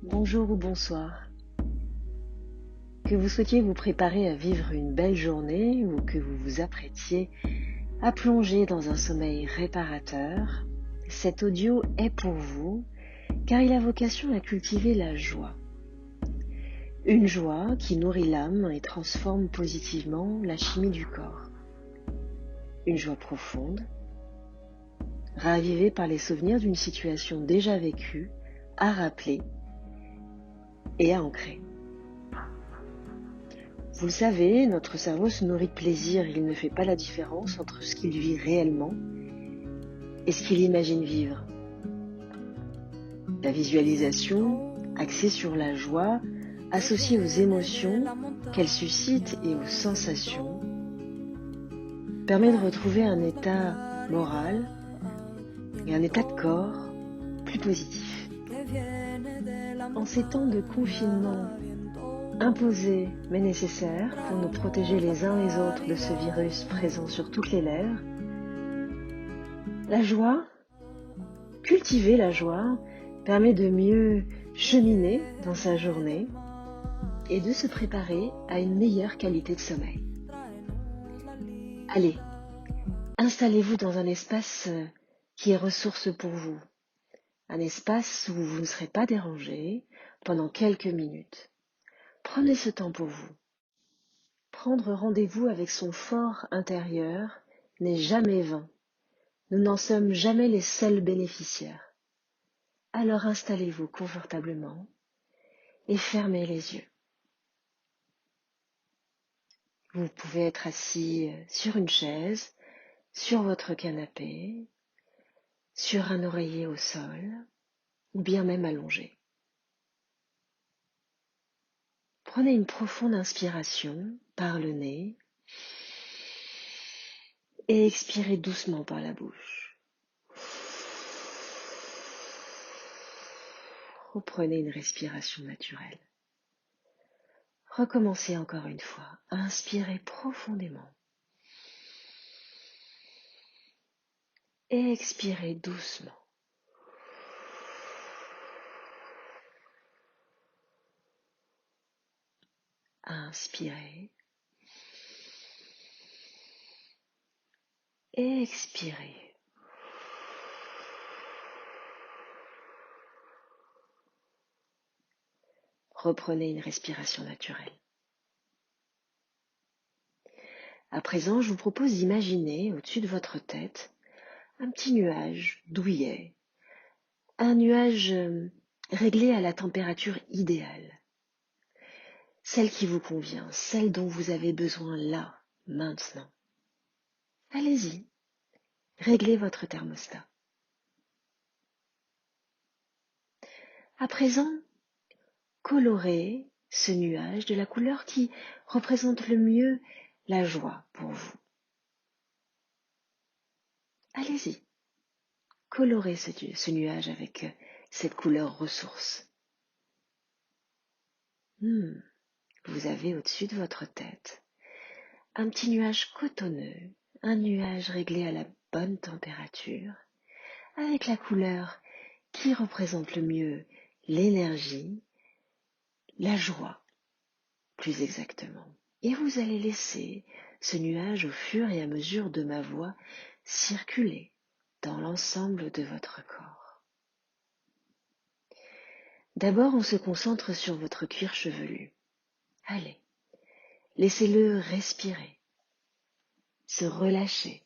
Bonjour ou bonsoir. Que vous souhaitiez vous préparer à vivre une belle journée ou que vous vous apprêtiez à plonger dans un sommeil réparateur, cet audio est pour vous car il a vocation à cultiver la joie. Une joie qui nourrit l'âme et transforme positivement la chimie du corps. Une joie profonde, ravivée par les souvenirs d'une situation déjà vécue, à rappeler et à ancrer. Vous le savez, notre cerveau se nourrit de plaisir, il ne fait pas la différence entre ce qu'il vit réellement et ce qu'il imagine vivre. La visualisation, axée sur la joie, associée aux émotions qu'elle suscite et aux sensations, permet de retrouver un état moral et un état de corps plus positif. En ces temps de confinement imposés mais nécessaires pour nous protéger les uns les autres de ce virus présent sur toutes les lèvres, la joie, cultiver la joie, permet de mieux cheminer dans sa journée et de se préparer à une meilleure qualité de sommeil. Allez, installez-vous dans un espace qui est ressource pour vous, un espace où vous ne serez pas dérangé pendant quelques minutes. Prenez ce temps pour vous. Prendre rendez-vous avec son fort intérieur n'est jamais vain. Nous n'en sommes jamais les seuls bénéficiaires. Alors installez-vous confortablement et fermez les yeux. Vous pouvez être assis sur une chaise, sur votre canapé, sur un oreiller au sol ou bien même allongé. Prenez une profonde inspiration par le nez et expirez doucement par la bouche. Reprenez une respiration naturelle. Recommencez encore une fois. Inspirez profondément. Et expirez doucement. Inspirez. Et expirez. Reprenez une respiration naturelle. À présent, je vous propose d'imaginer au-dessus de votre tête un petit nuage douillet, un nuage réglé à la température idéale, celle qui vous convient, celle dont vous avez besoin là, maintenant. Allez-y, réglez votre thermostat. À présent, colorez ce nuage de la couleur qui représente le mieux la joie pour vous. Allez-y, colorez ce nuage avec cette couleur ressource. Vous avez au-dessus de votre tête un petit nuage cotonneux, un nuage réglé à la bonne température, avec la couleur qui représente le mieux l'énergie, la joie, plus exactement. Et vous allez laisser ce nuage au fur et à mesure de ma voix circuler dans l'ensemble de votre corps. D'abord, on se concentre sur votre cuir chevelu. Allez, laissez-le respirer, se relâcher,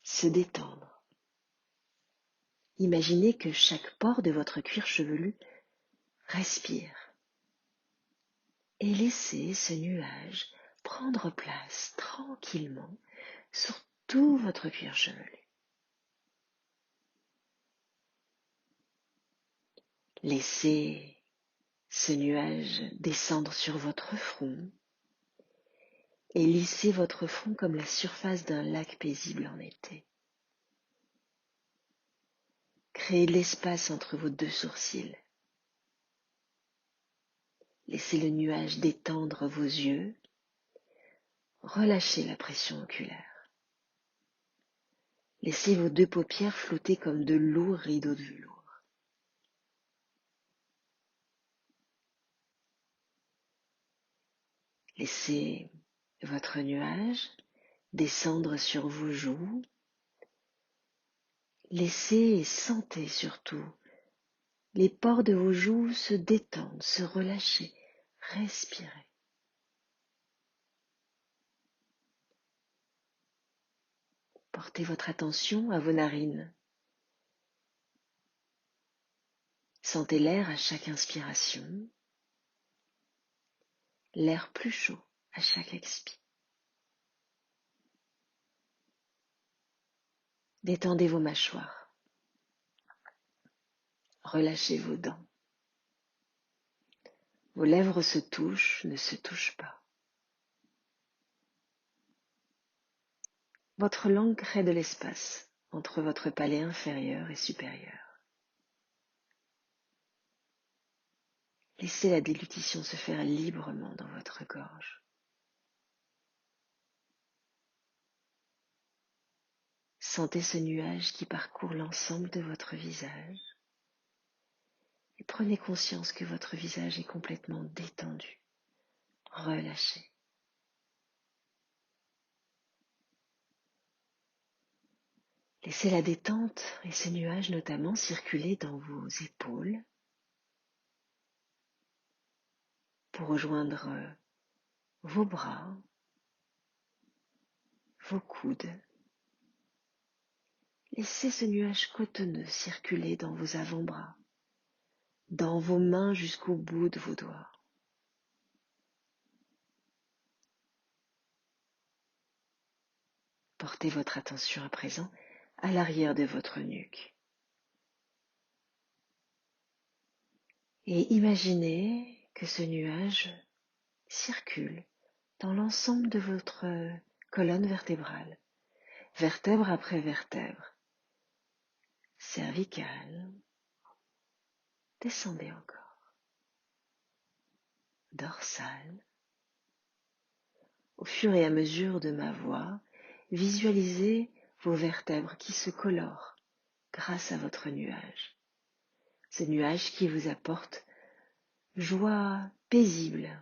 se détendre. Imaginez que chaque pore de votre cuir chevelu respire et laissez ce nuage prendre place tranquillement sur tout votre cuir chevelu. Laissez ce nuage descendre sur votre front et lissez votre front comme la surface d'un lac paisible en été. Créez de l'espace entre vos deux sourcils. Laissez le nuage détendre vos yeux. Relâchez la pression oculaire. Laissez vos deux paupières flotter comme de lourds rideaux de velours. Laissez votre nuage descendre sur vos joues. Laissez et sentez surtout les pores de vos joues se détendre, se relâcher, respirez. Portez votre attention à vos narines. Sentez l'air à chaque inspiration, l'air plus chaud à chaque expire. Détendez vos mâchoires. Relâchez vos dents. Vos lèvres se touchent, ne se touchent pas. Votre langue crée de l'espace entre votre palais inférieur et supérieur. Laissez la déglutition se faire librement dans votre gorge. Sentez ce nuage qui parcourt l'ensemble de votre visage et prenez conscience que votre visage est complètement détendu, relâché. Laissez la détente et ce nuage notamment circuler dans vos épaules pour rejoindre vos bras, vos coudes. Laissez ce nuage cotonneux circuler dans vos avant-bras, dans vos mains jusqu'au bout de vos doigts. Portez votre attention à présent à l'arrière de votre nuque. Et imaginez que ce nuage circule dans l'ensemble de votre colonne vertébrale, vertèbre après vertèbre, cervicale, descendez encore, dorsale. Au fur et à mesure de ma voix, visualisez vos vertèbres qui se colorent grâce à votre nuage. Ce nuage qui vous apporte joie paisible.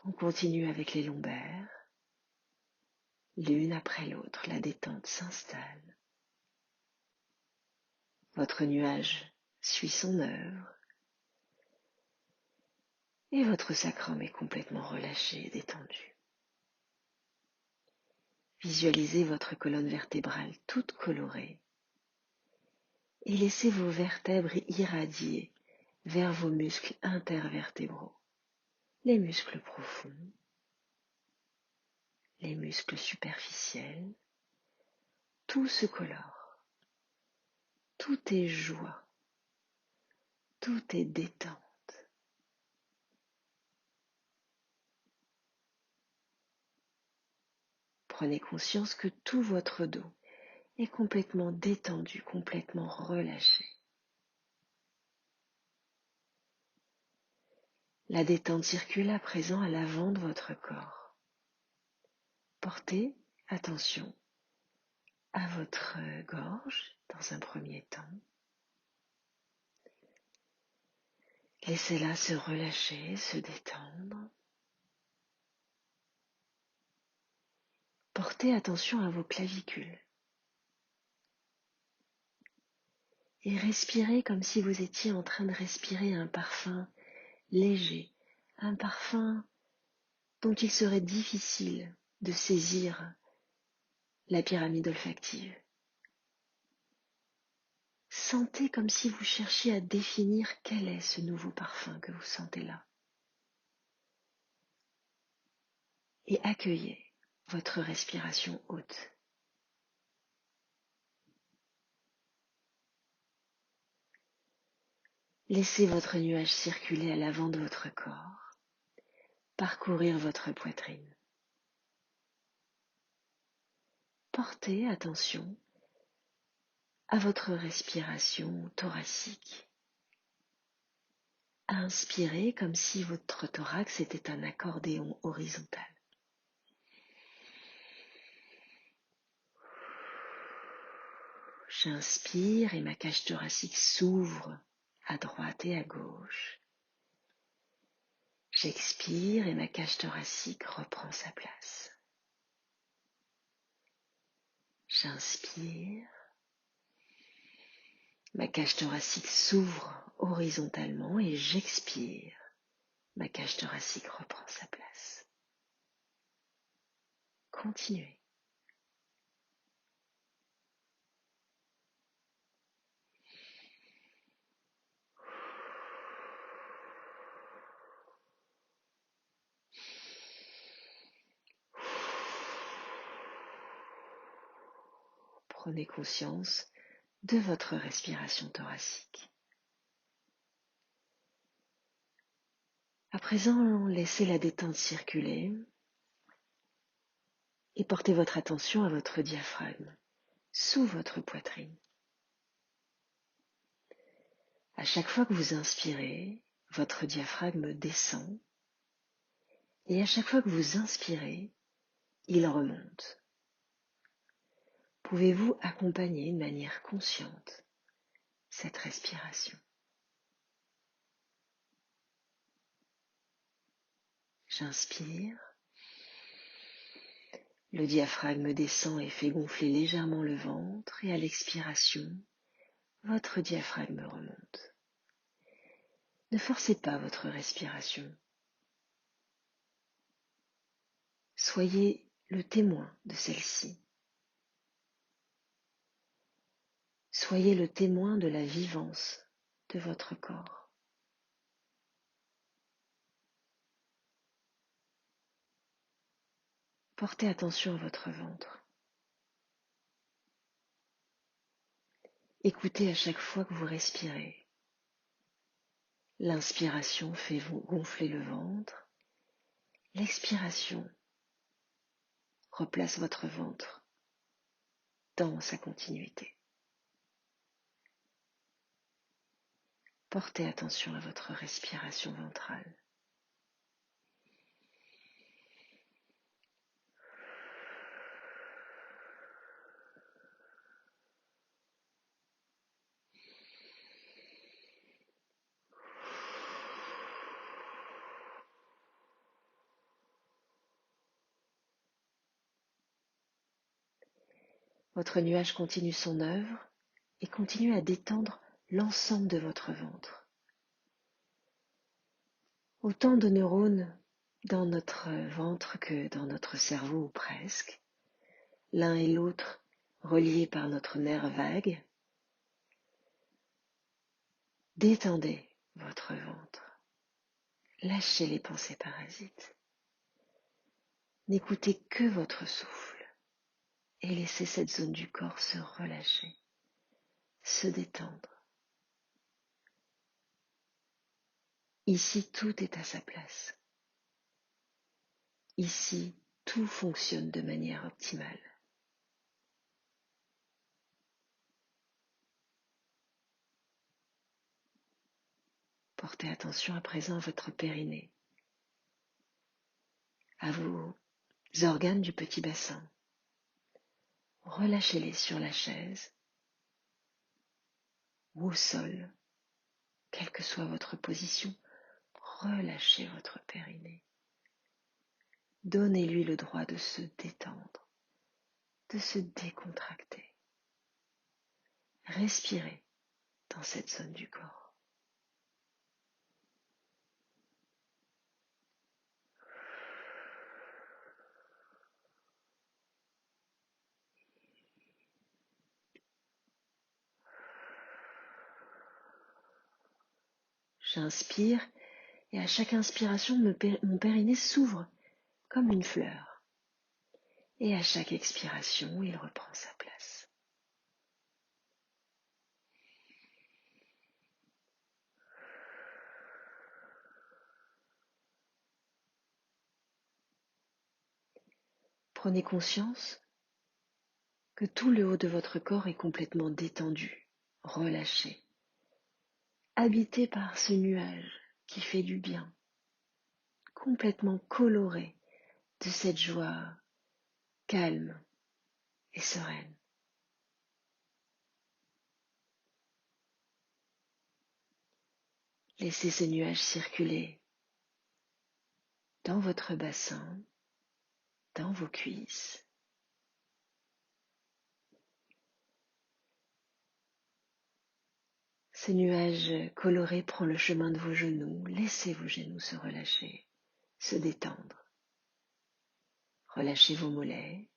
On continue avec les lombaires. L'une après l'autre, la détente s'installe. Votre nuage suit son œuvre. Et votre sacrum est complètement relâché et détendu. Visualisez votre colonne vertébrale toute colorée et laissez vos vertèbres irradier vers vos muscles intervertébraux, les muscles profonds, les muscles superficiels. Tout se colore, tout est joie, tout est détente. Prenez conscience que tout votre dos est complètement détendu, complètement relâché. La détente circule à présent à l'avant de votre corps. Portez attention à votre gorge dans un premier temps. Laissez-la se relâcher, se détendre. Portez attention à vos clavicules. Et respirez comme si vous étiez en train de respirer un parfum léger, un parfum dont il serait difficile de saisir la pyramide olfactive. Sentez comme si vous cherchiez à définir quel est ce nouveau parfum que vous sentez là. Et accueillez votre respiration haute. Laissez votre nuage circuler à l'avant de votre corps, parcourir votre poitrine. Portez attention à votre respiration thoracique. Inspirez comme si votre thorax était un accordéon horizontal. J'inspire et ma cage thoracique s'ouvre à droite et à gauche. J'expire et ma cage thoracique reprend sa place. J'inspire. Ma cage thoracique s'ouvre horizontalement et j'expire. Ma cage thoracique reprend sa place. Continuez. Prenez conscience de votre respiration thoracique. À présent, laissez la détente circuler et portez votre attention à votre diaphragme, sous votre poitrine. À chaque fois que vous inspirez, votre diaphragme descend et à chaque fois que vous inspirez, il remonte. Pouvez-vous accompagner de manière consciente cette respiration? J'inspire. Le diaphragme descend et fait gonfler légèrement le ventre et à l'expiration, votre diaphragme remonte. Ne forcez pas votre respiration. Soyez le témoin de celle-ci. Soyez le témoin de la vivance de votre corps. Portez attention à votre ventre. Écoutez à chaque fois que vous respirez. L'inspiration fait gonfler le ventre. L'expiration replace votre ventre dans sa continuité. Portez attention à votre respiration ventrale. Votre nuage continue son œuvre et continue à détendre l'ensemble de votre ventre. Autant de neurones dans notre ventre que dans notre cerveau ou presque, l'un et l'autre reliés par notre nerf vague. Détendez votre ventre, lâchez les pensées parasites, n'écoutez que votre souffle et laissez cette zone du corps se relâcher, se détendre. Ici, tout est à sa place. Ici, tout fonctionne de manière optimale. Portez attention à présent à votre périnée, à vos organes du petit bassin. Relâchez-les sur la chaise ou au sol, quelle que soit votre position. Relâchez votre périnée. Donnez-lui le droit de se détendre, de se décontracter. Respirez dans cette zone du corps. J'inspire et à chaque inspiration, mon périnée s'ouvre comme une fleur. Et à chaque expiration, il reprend sa place. Prenez conscience que tout le haut de votre corps est complètement détendu, relâché, habité par ce nuage qui fait du bien, complètement coloré de cette joie calme et sereine. Laissez ce nuage circuler dans votre bassin, dans vos cuisses. Ce nuage coloré prend le chemin de vos genoux. Laissez vos genoux se relâcher, se détendre. Relâchez vos mollets.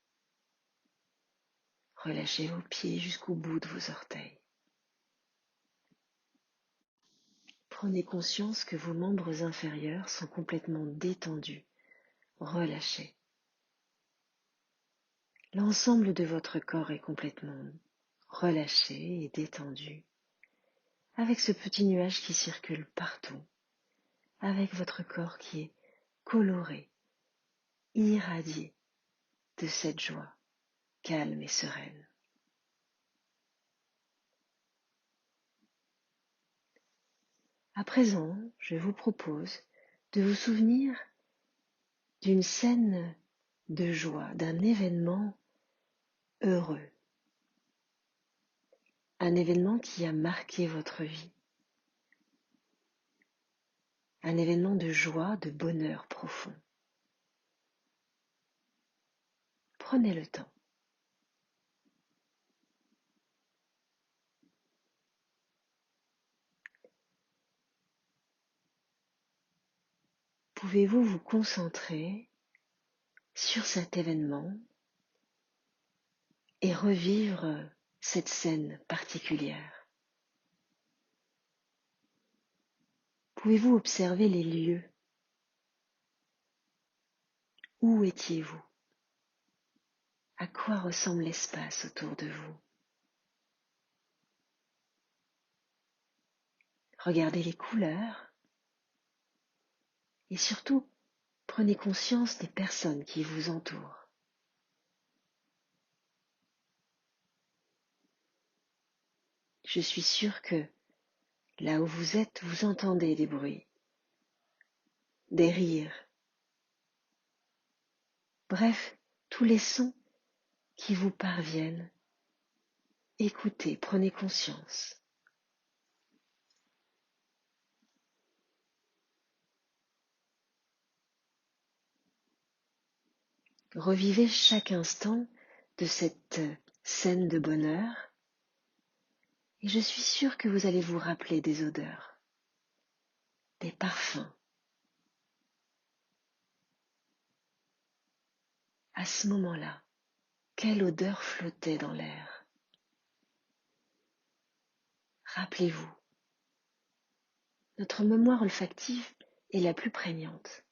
Relâchez vos pieds jusqu'au bout de vos orteils. Prenez conscience que vos membres inférieurs sont complètement détendus, relâchés. L'ensemble de votre corps est complètement relâché et détendu, avec ce petit nuage qui circule partout, avec votre corps qui est coloré, irradié de cette joie, calme et sereine. À présent, je vous propose de vous souvenir d'une scène de joie, d'un événement heureux, un événement qui a marqué votre vie, un événement de joie, de bonheur profond. Prenez le temps. Pouvez-vous vous concentrer sur cet événement et revivre cette scène particulière? Pouvez-vous observer les lieux? Où étiez-vous? À quoi ressemble l'espace autour de vous? Regardez les couleurs et surtout, prenez conscience des personnes qui vous entourent. Je suis sûre que là où vous êtes, vous entendez des bruits, des rires, bref, tous les sons qui vous parviennent. Écoutez, prenez conscience. Revivez chaque instant de cette scène de bonheur et je suis sûre que vous allez vous rappeler des odeurs, des parfums. À ce moment-là, quelle odeur flottait dans l'air? Rappelez-vous, notre mémoire olfactive est la plus prégnante.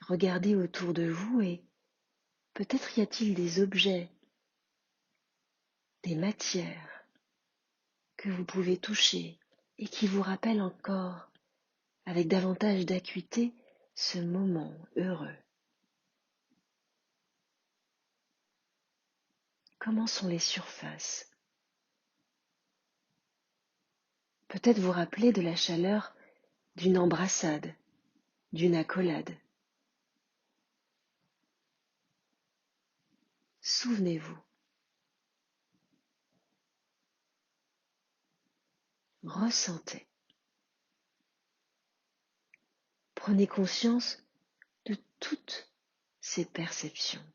Regardez autour de vous et peut-être y a-t-il des objets, des matières que vous pouvez toucher et qui vous rappellent encore avec davantage d'acuité ce moment heureux. Comment sont les surfaces? Peut-être vous rappeler de la chaleur d'une embrassade, d'une accolade. Souvenez-vous. Ressentez. Prenez conscience de toutes ces perceptions.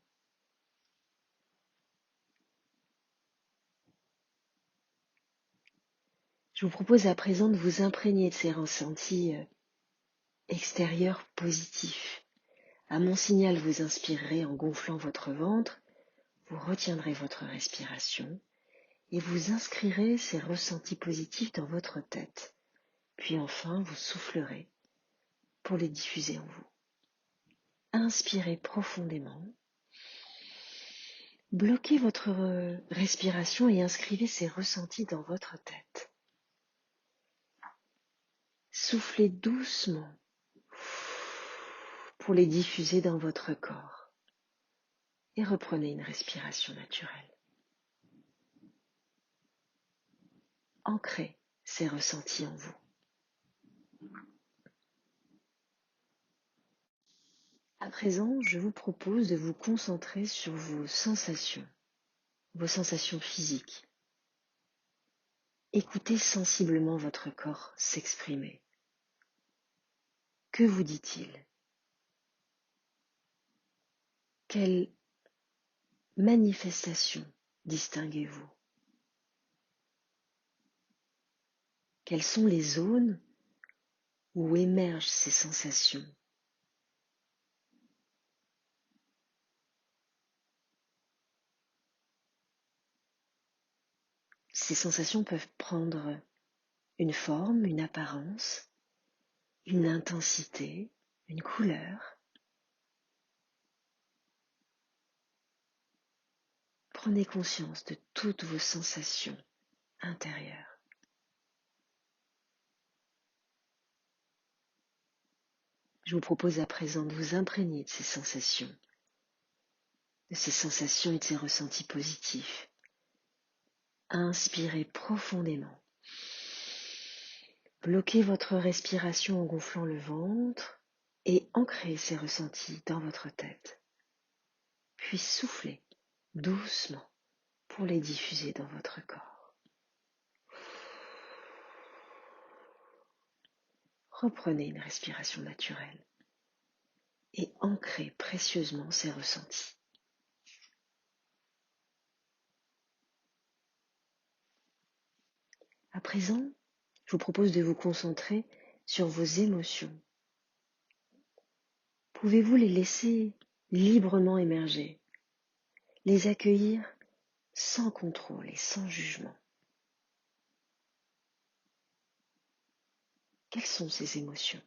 Je vous propose à présent de vous imprégner de ces ressentis extérieurs positifs. À mon signal, vous inspirerez en gonflant votre ventre, vous retiendrez votre respiration et vous inscrirez ces ressentis positifs dans votre tête. Puis enfin, vous soufflerez pour les diffuser en vous. Inspirez profondément. Bloquez votre respiration et inscrivez ces ressentis dans votre tête. Soufflez doucement pour les diffuser dans votre corps et reprenez une respiration naturelle. Ancrez ces ressentis en vous. À présent, je vous propose de vous concentrer sur vos sensations physiques. Écoutez sensiblement votre corps s'exprimer. Que vous dit-il? Quelle manifestation distinguez-vous? Quelles sont les zones où émergent ces sensations? Ces sensations peuvent prendre une forme, une apparence, une intensité, une couleur. Prenez conscience de toutes vos sensations intérieures. Je vous propose à présent de vous imprégner de ces sensations et de ces ressentis positifs. Inspirez profondément. Bloquez votre respiration en gonflant le ventre et ancrez ces ressentis dans votre tête. Puis soufflez doucement pour les diffuser dans votre corps. Reprenez une respiration naturelle et ancrez précieusement ces ressentis. À présent, je vous propose de vous concentrer sur vos émotions. Pouvez-vous les laisser librement émerger, les accueillir sans contrôle et sans jugement? Quelles sont ces émotions?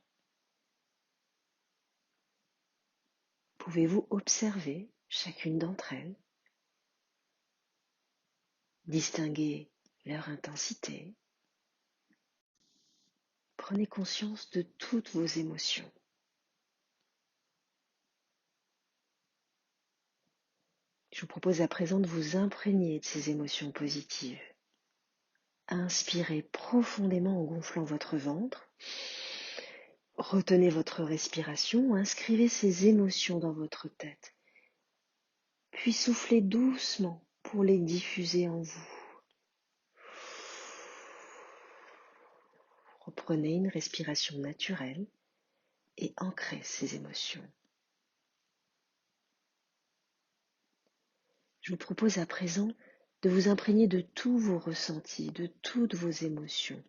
Pouvez-vous observer chacune d'entre elles, distinguer leur intensité? Prenez conscience de toutes vos émotions. Je vous propose à présent de vous imprégner de ces émotions positives. Inspirez profondément en gonflant votre ventre. Retenez votre respiration, inscrivez ces émotions dans votre tête. Puis soufflez doucement pour les diffuser en vous. Reprenez une respiration naturelle et ancrez ces émotions. Je vous propose à présent de vous imprégner de tous vos ressentis, de toutes vos émotions,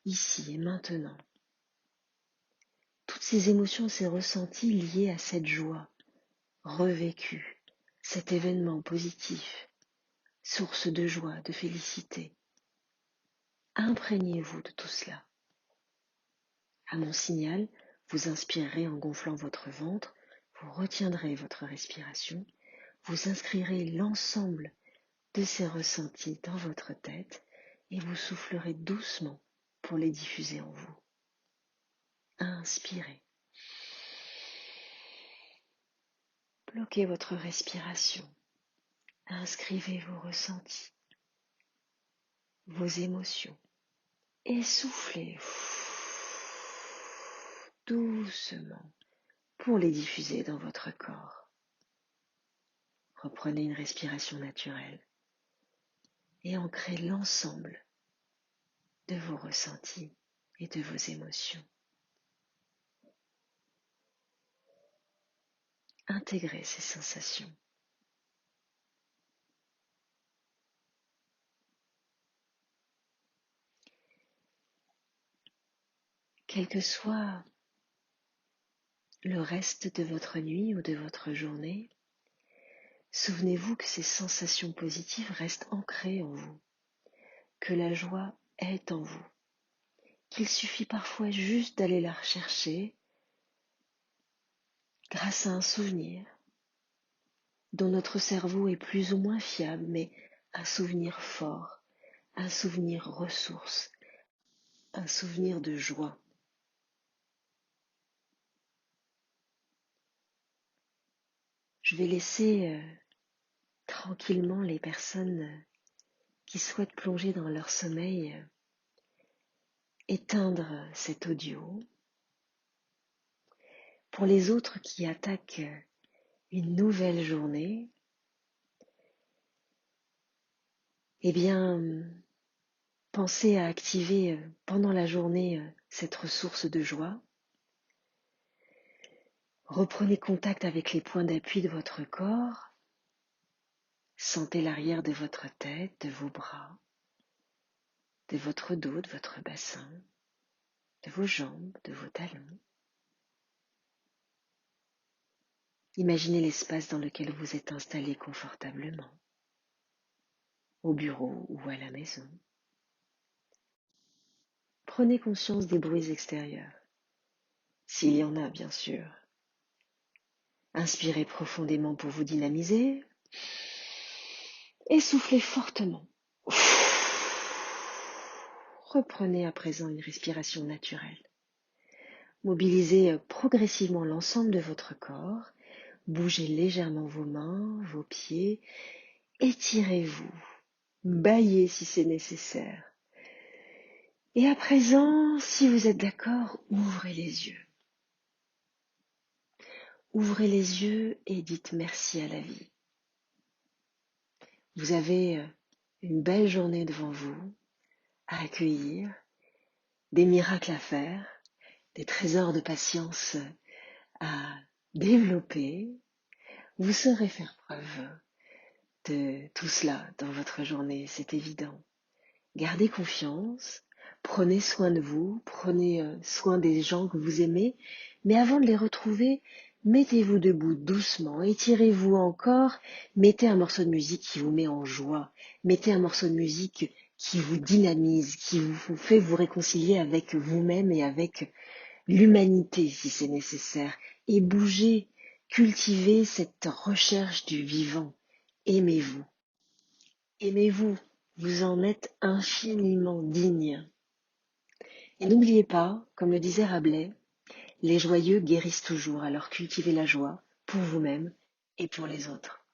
ici et maintenant. Toutes ces émotions, ces ressentis liés à cette joie revécue, cet événement positif, source de joie, de félicité. Imprégnez-vous de tout cela. À mon signal, vous inspirerez en gonflant votre ventre, vous retiendrez votre respiration, vous inscrirez l'ensemble de ces ressentis dans votre tête et vous soufflerez doucement pour les diffuser en vous. Inspirez. Bloquez votre respiration. Inscrivez vos ressentis, vos émotions et soufflez doucement pour les diffuser dans votre corps. Reprenez une respiration naturelle et ancrez l'ensemble de vos ressentis et de vos émotions. Intégrez ces sensations. Quel que soit le reste de votre nuit ou de votre journée, souvenez-vous que ces sensations positives restent ancrées en vous, que la joie est en vous, qu'il suffit parfois juste d'aller la rechercher grâce à un souvenir dont notre cerveau est plus ou moins fiable, mais un souvenir fort, un souvenir ressource, un souvenir de joie. Je vais laisser tranquillement les personnes qui souhaitent plonger dans leur sommeil éteindre cet audio. Pour les autres qui attaquent une nouvelle journée, eh bien, pensez à activer pendant la journée cette ressource de joie. Reprenez contact avec les points d'appui de votre corps. Sentez l'arrière de votre tête, de vos bras, de votre dos, de votre bassin, de vos jambes, de vos talons. Imaginez l'espace dans lequel vous êtes installé confortablement, au bureau ou à la maison. Prenez conscience des bruits extérieurs, s'il y en a bien sûr. Inspirez profondément pour vous dynamiser et soufflez fortement. Reprenez à présent une respiration naturelle. Mobilisez progressivement l'ensemble de votre corps. Bougez légèrement vos mains, vos pieds. Étirez-vous. Bâillez si c'est nécessaire. Et à présent, si vous êtes d'accord, ouvrez les yeux. Ouvrez les yeux et dites merci à la vie. Vous avez une belle journée devant vous à accueillir, des miracles à faire, des trésors de patience à développer. Vous saurez faire preuve de tout cela dans votre journée, c'est évident. Gardez confiance, prenez soin de vous, prenez soin des gens que vous aimez, mais avant de les retrouver, mettez-vous debout doucement, étirez-vous encore, mettez un morceau de musique qui vous met en joie, mettez un morceau de musique qui vous dynamise, qui vous fait vous réconcilier avec vous-même et avec l'humanité si c'est nécessaire, et bougez, cultivez cette recherche du vivant. Aimez-vous. Aimez-vous. Vous en êtes infiniment digne. Et n'oubliez pas, comme le disait Rabelais, les joyeux guérissent toujours, alors cultivez la joie pour vous-même et pour les autres.